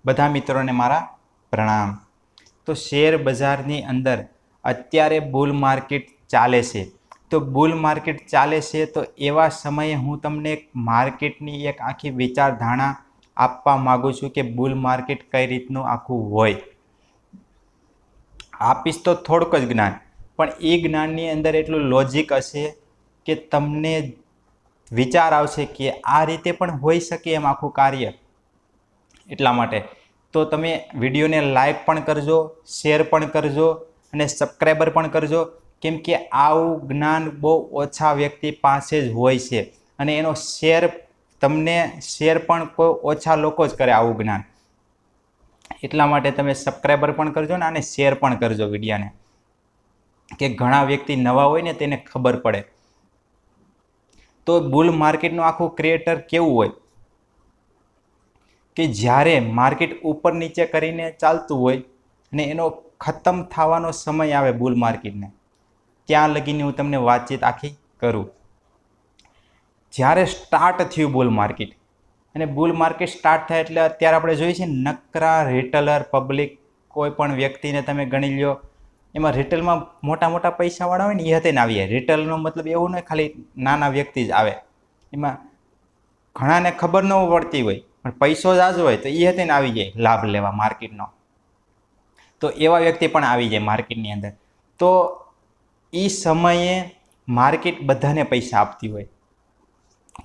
બધા મિત્રોને મારા પ્રણામ। તો શેર બજારની અંદર અત્યારે બુલ માર્કેટ ચાલે છે। તો બુલ માર્કેટ ચાલે છે તો એવા સમયે હું તમને એક માર્કેટની એક આખી વિચારધારણા આપવા માગું છું કે બુલ માર્કેટ કઈ રીતનું આખું હોય। આપીશ તો થોડુંક જ જ્ઞાન, પણ એ જ્ઞાનની અંદર એટલું લોજિક હશે કે તમને વિચાર આવશે કે આ રીતે પણ હોઈ શકે એમ આખું કાર્ય। એટલા માટે તો તમે વિડીયોને લાઈક પણ કરજો, શેર પણ કરજો અને સબસ્ક્રાઈબર પણ કરજો, કેમ કે આવું જ્ઞાન બહુ ઓછા વ્યક્તિ પાસે જ હોય છે અને એનો શેર તમને શેર પણ કોઈ ઓછા લોકો જ કરે આવું જ્ઞાન। એટલા માટે તમે સબસ્ક્રાઈબર પણ કરજો ને અને શેર પણ કરજો વિડીયાને, કે ઘણા વ્યક્તિ નવા હોય ને તેને ખબર પડે। તો બુલ માર્કેટનું આખું ક્રિએટર કેવું હોય કે જ્યારે માર્કેટ ઉપર નીચે કરીને ચાલતું હોય અને એનો ખતમ થવાનો સમય આવે બુલ માર્કેટને, ત્યાં લગીને હું તમને વાતચીત આખી કરું। જ્યારે સ્ટાર્ટ થયું બુલ માર્કેટ અને બુલ માર્કેટ સ્ટાર્ટ થાય એટલે અત્યારે આપણે જોઈએ છીએ નકરા રિટેલર પબ્લિક, કોઈ પણ વ્યક્તિને તમે ગણી લ્યો, એમાં રિટેલમાં મોટા મોટા પૈસાવાળા હોય ને એ હતે આવી જાય। રિટેલનો મતલબ એવું નહીં ખાલી નાના વ્યક્તિ જ આવે, એમાં ઘણાને ખબર ન પડતી હોય પણ પૈસો જ આજ હોય તો એ હતે આવી જાય લાભ લેવા માર્કેટનો। તો એવા વ્યક્તિ પણ આવી જાય માર્કેટની અંદર। તો એ સમયે માર્કેટ બધાને પૈસા આપતી હોય,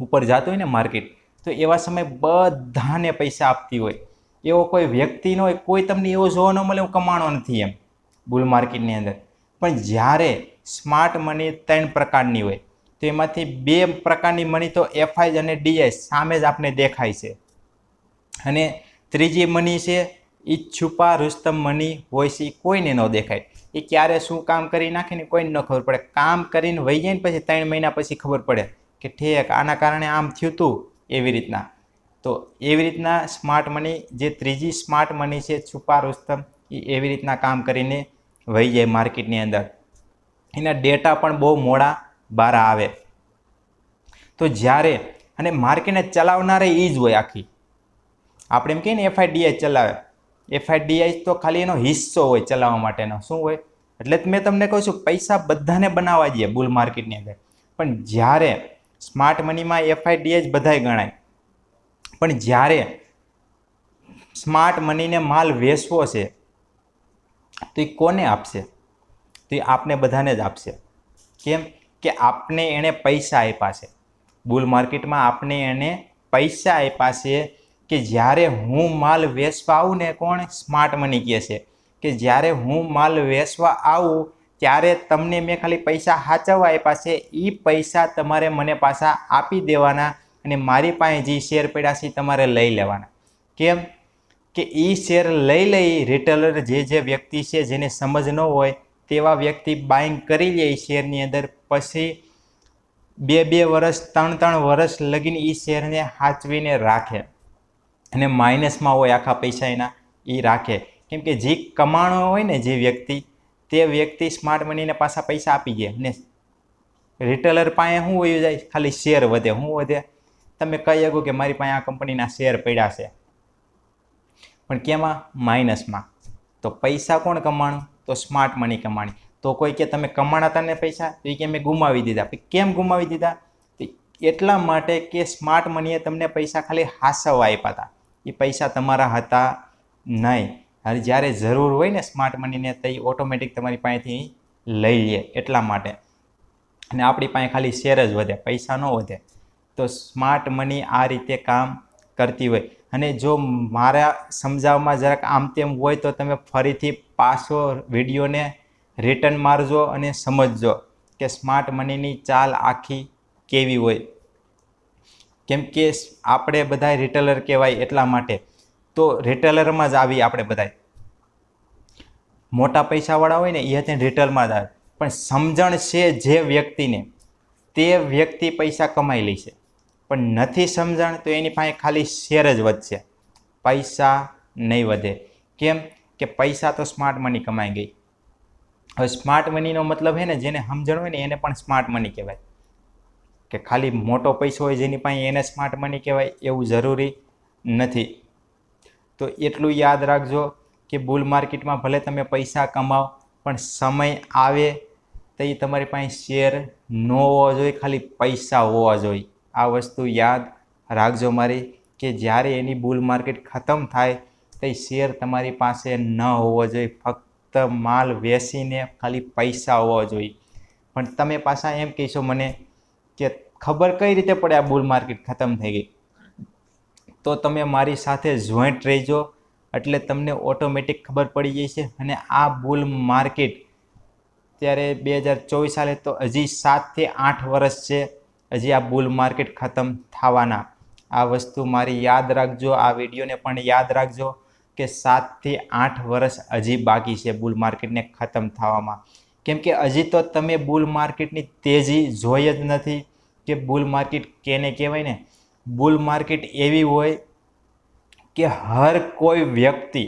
ઉપર જતું હોય ને માર્કેટ, તો એવા સમયે બધાને પૈસા આપતી હોય। એવો કોઈ વ્યક્તિ ન હોય, કોઈ તમને એવો જોવા ન મળે હું કમાણો નથી એમ બુલ માર્કેટની અંદર। પણ જ્યારે સ્માર્ટ મની 3 પ્રકારની હોય, તો એમાંથી 2 પ્રકારની મની તો એફઆઈ અને ડીઆઈ સામે જ આપણે દેખાય છે, અને ત્રીજી મની છે એ છુપા રુસ્તમ મની હોય છે, એ કોઈને ન દેખાય। એ ક્યારે શું કામ કરી નાખે ને કોઈને ન ખબર પડે, કામ કરીને વહી જાય ને પછી 3 મહિના પછી ખબર પડે કે ઠેક આના કારણે આમ થયું હતું એવી રીતના। તો એવી રીતના સ્માર્ટ મની, જે ત્રીજી સ્માર્ટ મની છે છુપા રુસ્તમ, એ એવી રીતના કામ કરીને વહી જાય માર્કેટની અંદર। એના ડેટા પણ બહુ મોડા બહાર આવે। તો જ્યારે અને માર્કેટને ચલાવનારે એ જ હોય આખી, આપણે એમ કહીએ ને એફઆઈડીઆઈ ચલાવે, એફઆઈડીઆઈ તો ખાલી એનો હિસ્સો હોય ચલાવવા માટેનો, શું હોય એટલે મેં તમને કહું છું પૈસા બધાને બનાવવા દે બુલ માર્કેટની અંદર, પણ જ્યારે સ્માર્ટ મનીમાં એફઆઈડીઆઈ જ બધાય ગણાય, પણ જ્યારે સ્માર્ટ મનીને માલ વેચવો છે તો એ કોને આપશે? તો એ આપને બધાને જ આપશે। કેમ કે આપને એણે પૈસા આપ્યા છે બુલ માર્કેટમાં, આપને એને પૈસા આપ્યા છે કે જ્યારે હું માલ વેચવા આવું ને, કોણ સ્માર્ટ મની કહે છે કે જ્યારે હું માલ વેચવા આવું ત્યારે તમને મેં ખાલી પૈસા સાચવવા આપ્યા છે, એ પૈસા તમારે મને પાછા આપી દેવાના અને મારી પાસે જે શેર પડ્યા છે તમારે લઈ લેવાના। કેમ કે એ શેર લઈ રિટેલર, જે વ્યક્તિ છે જેને સમજ ન હોય તેવા વ્યક્તિ બાઇંગ કરી લે એ શેરની અંદર, પછી 2 વર્ષ 3 વર્ષ લગીને એ શેરને સાચવીને રાખે અને માઇનસમાં હોય આખા પૈસા એના એ રાખે। કેમ કે જે કમાણો હોય ને જે વ્યક્તિ, તે વ્યક્તિ સ્માર્ટ મનીને પાછા પૈસા આપી દે અને રિટેલર પાસે શું હોય જાય, ખાલી શેર વધે। શું વધે? તમે કહી શકો કે મારી પાસે આ કંપનીના શેર પડ્યા છે, પણ કેમાં? માઇનસમાં। તો પૈસા કોણ કમાણું? તો સ્માર્ટ મની કમાણી। તો કોઈ કે તમે કમાણા ને પૈસા, તો એ કે મેં ગુમાવી દીધા। કેમ ગુમાવી દીધા? એટલા માટે કે સ્માર્ટ મનીએ તમને પૈસા ખાલી હાસવવા આપ્યા હતા, એ પૈસા તમારા હતા નહીં। હવે જ્યારે જરૂર હોય ને સ્માર્ટ મનીને તો એ ઓટોમેટિક તમારી પાસેથી લઈ લે, એટલા માટે। અને આપણી પાસે ખાલી શેર જ વધે, પૈસા ન વધે। તો સ્માર્ટ મની આ રીતે કામ કરતી હોય। અને જો મારા સમજાવવામાં જરાક આમ તેમ હોય તો તમે ફરીથી પાછો વિડીયોને રિટર્ન મારજો અને સમજજો કે સ્માર્ટ મનીની ચાલ આખી કેવી હોય। કેમ કે આપણે બધા રિટેલર કહેવાય એટલા માટે, તો રિટેલરમાં જ આવી આપણે બધા, મોટા પૈસાવાળા હોય ને એ હતે રિટેલમાં જ આવે, પણ સમજણ છે જે વ્યક્તિને, તે વ્યક્તિ પૈસા કમાઈ લે છે, પણ નથી સમજણ તો એની પાસે ખાલી શેર જ વધશે, પૈસા નહીં વધે। કેમ કે પૈસા તો સ્માર્ટ મની કમાઈ ગઈ। હવે સ્માર્ટ મનીનો મતલબ છે ને, જેને સમજણ હોય ને એને પણ સ્માર્ટ મની કહેવાય, કે ખાલી મોટો પૈસો હોય જેની પાસે એને સ્માર્ટ મની કહેવાય એવું જરૂરી નથી। તો એટલું યાદ રાખજો કે બુલ માર્કેટમાં ભલે તમે પૈસા કમાઓ પણ સમય આવે તો એ તમારી પાસે શેર ન હોવો જોઈએ, ખાલી પૈસા હોવા જોઈએ. આ વસ્તુ યાદ રાખજો મારી, કે જ્યારે એની બુલ માર્કેટ ખતમ થાય તો એ શેર તમારી પાસે ન હોવો જોઈએ, ફક્ત માલ વેચીને ખાલી પૈસા હોવા જોઈએ. પણ તમે પાછા એમ કહેશો મને કે ખબર કઈ રીતે પડે આ બુલ માર્કેટ ખતમ થઈ ગઈ, તો તમે મારી સાથે જોઈન્ટ રહેજો એટલે તમને ઓટોમેટિક ખબર પડી જશે. અને આ બુલ માર્કેટ ત્યારે 2024 સાલે તો હજી 7 થી 8 વર્ષ છે, હજી આ બુલ માર્કેટ ખતમ થવાના. આ વસ્તુ મારી યાદ રાખજો, આ વિડીયોને પણ યાદ રાખજો કે 7 થી 8 વર્ષ હજી બાકી છે બુલ માર્કેટને ખતમ થવામાં. કેમ કે હજી તો તમે બુલ માર્કેટની તેજી જોઈ જ નથી કે બુલ માર્કેટ કેને કહેવાય ને. બુલ માર્કેટ એવી હોય કે હર કોઈ વ્યક્તિ,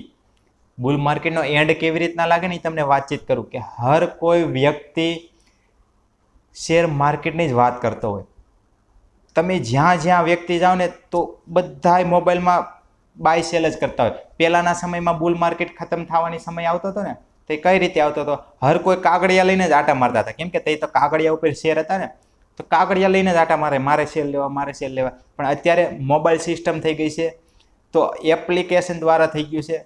બુલ માર્કેટનો એન્ડ કેવી રીતના લાગે ને તમને વાતચીત કરું, કે હર કોઈ વ્યક્તિ શેર માર્કેટની જ વાત કરતો હોય. તમે જ્યાં જ્યાં વ્યક્તિ જાઓ ને તો બધાય મોબાઈલમાં બાય સેલ જ કરતા હોય. પહેલાના સમયમાં બુલ માર્કેટ ખતમ થવાની સમય આવતો હતો ને, તે કઈ રીતે આવતો હતો, હર કોઈ કાગળિયા લઈને જ આટા મારતા હતા. કેમ કે તે તો કાગળિયા ઉપર શેર હતા ને, તો કાગળિયા લઈને જ આટા મારે, મારે શેર લેવા, મારે શેર લેવા. પણ અત્યારે મોબાઈલ સિસ્ટમ થઈ ગઈ છે, તો એપ્લિકેશન દ્વારા થઈ ગયું છે.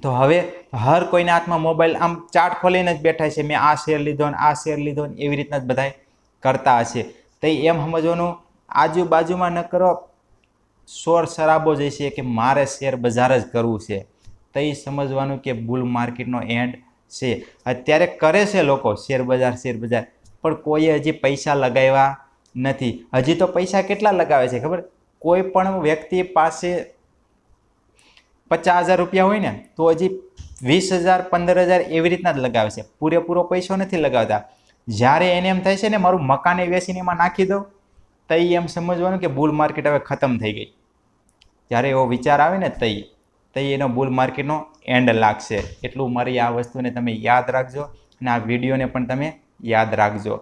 તો હવે હર કોઈના હાથમાં મોબાઈલ, આમ ચાર્ટ ખોલીને જ બેઠા છે, મેં આ શેર લીધો ને આ શેર લીધો ને, એવી રીતના જ બધા કરતા હશે. તો એમ સમજવાનું આજુબાજુમાં ન કરો શોર શરાબો જશે કે મારે શેર બજાર જ કરવું છે, તો એ સમજવાનું કે બુલ માર્કેટનો એન્ડ છે. અત્યારે કરે છે લોકો શેર બજાર, પણ કોઈએ હજી પૈસા લગાવ્યા નથી. હજી તો પૈસા કેટલા લગાવે છે ખબર, કોઈ પણ વ્યક્તિ પાસે 50,000 રૂપિયા હોય ને તો હજી 20,000, 15,000 એવી રીતના જ લગાવે છે, પૂરેપૂરો પૈસો નથી લગાવતા. જ્યારે એને એમ થાય છે ને મારું મકાને વેચીને એમાં નાખી દઉં, તો એમ સમજવાનું કે બુલ માર્કેટ હવે ખતમ થઈ ગઈ. જ્યારે એવો વિચાર આવે ને તો એનો બુલ માર્કેટનો એન્ડ લાગશે. એટલું મારી આ વસ્તુને તમે યાદ રાખજો અને આ વિડીયોને પણ તમે યાદ રાખજો.